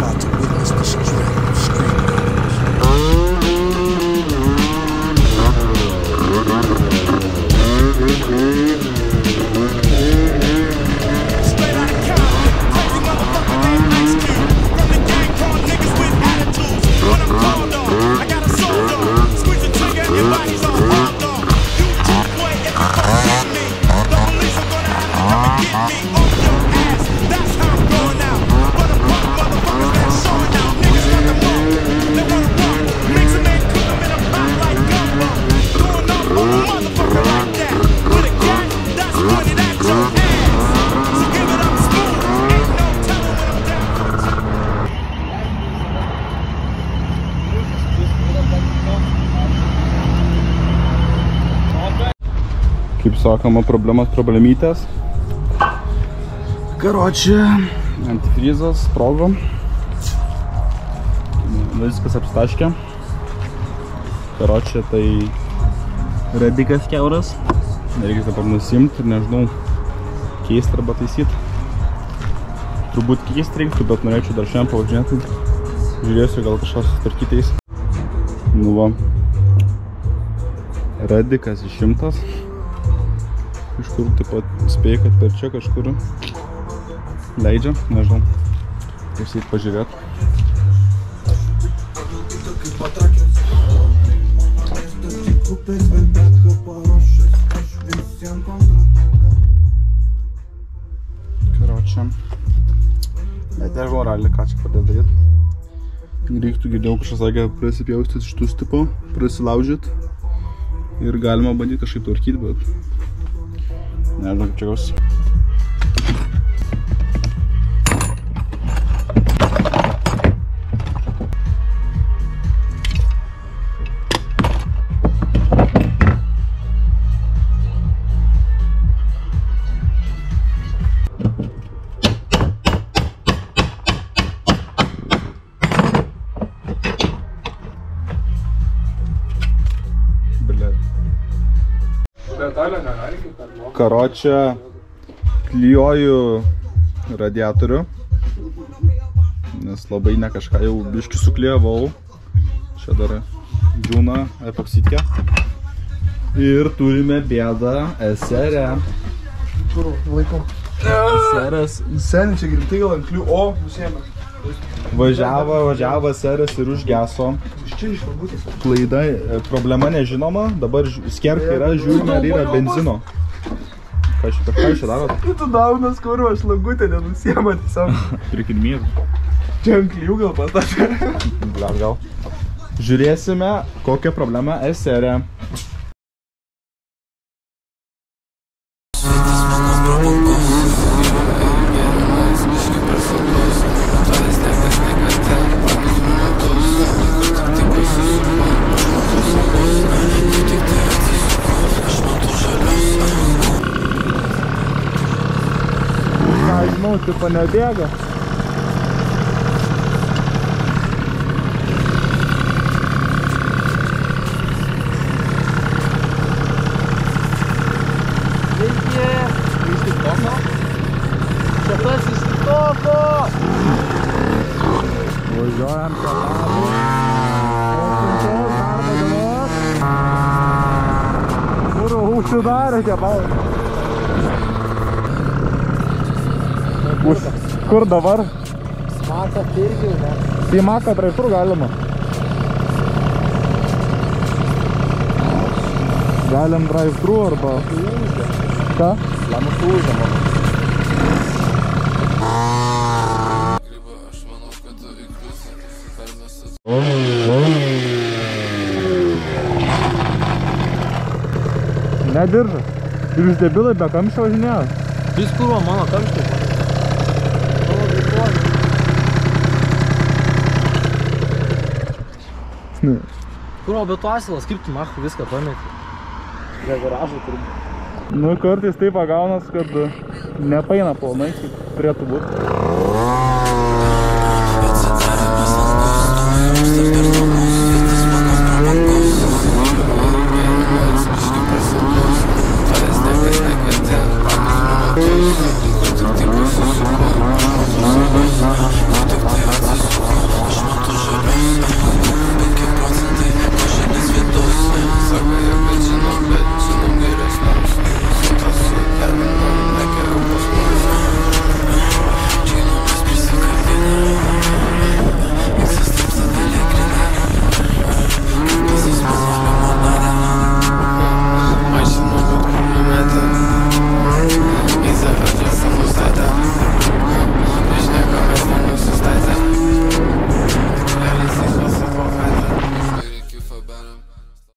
about to witness the strength of street Straight out of Compton, crazy motherfucker named Ice Cube. From the gang called niggas with attitudes. When I'm called on, I got a soul on. Squeeze the trigger and your body's all hard on. You cheap boy if you fucking with me. The police are gonna have to come and get me off your ass. That's how I'm going out. But the punk motherfuckers that showing out. Niggas want them all. They wanna walk. Mix them and cook them in a pot like gumbo. Going off on a motherfucker like that. With a gat that's pointed at your ass. So give it up smooth. Ain't no telling when I'm down. Kaip sakoma, problemytės. Karoči, antifrizas sprogo. Viskas apstaškė. Karoči, tai radikas kiauras. Nereikia dabar nusimti ir nežinau, keisti arba taisyti. Turbūt keisti reiktų, bet norėčiau dar šiandien pavažinėti. Žiūrėsiu, gal kažkas sustarkytais. Nu va. Radikas išimtas. Iš kur taip pat spėjau, kad per čia kažkur leidžia, nežinau, įseit pažiūrėti. Karočią, net nežinau realiai, ką čia padėt daryti. Reiktų girdėjau, kažkas sakė, prasipjaustyti šitus tipo, prasilaužyti ir galima bandyti kažkaip tvarkyti, bet nežinau, kaip čia gaus. Karočią, klijuoju radiatorių, nes labai ne kažką jau biškį suklijavau. Čia dar džiūna epoksitkę. Ir turime bėdą SR. Kur laikom? SR-as. Seniai čia grimtai gal ant klių, o, nusiėmė. Važiavo SR-as ir užgeso. Čia išvalbutės. Klaida, problema nežinoma, dabar skerka yra, žiūrime, ar yra benzino. Ką čia darot? Tu daunas kurva, šlagutė nenusiema tiesiog. Prikirmys. Čia ant klijų gal pastatė. Gal. Žiūrėsime, kokią problemą SR-e. Žinau, tipo nebėga. Sveiki! Iš TikToko? Čia tas iš TikToko! Važiuojam kebabų. Darbo dienos. Kur užsidarė kebabų? Kur dabar? Maką irgi, ne? Į Maką prie kur galima? Galim drive-thru arba... Ką? Lamus užėmą. Ne diržas. Ir jūs debilai be kamščio važinėjo? Vis kurva mano kamščiai. Kurva, bet tu asilas, kaip tu machu viską pamėti? Prie garažo turbūt. Nu, kartais taip pagaunas, kad nepaina pilnai, kaip turėtų būti.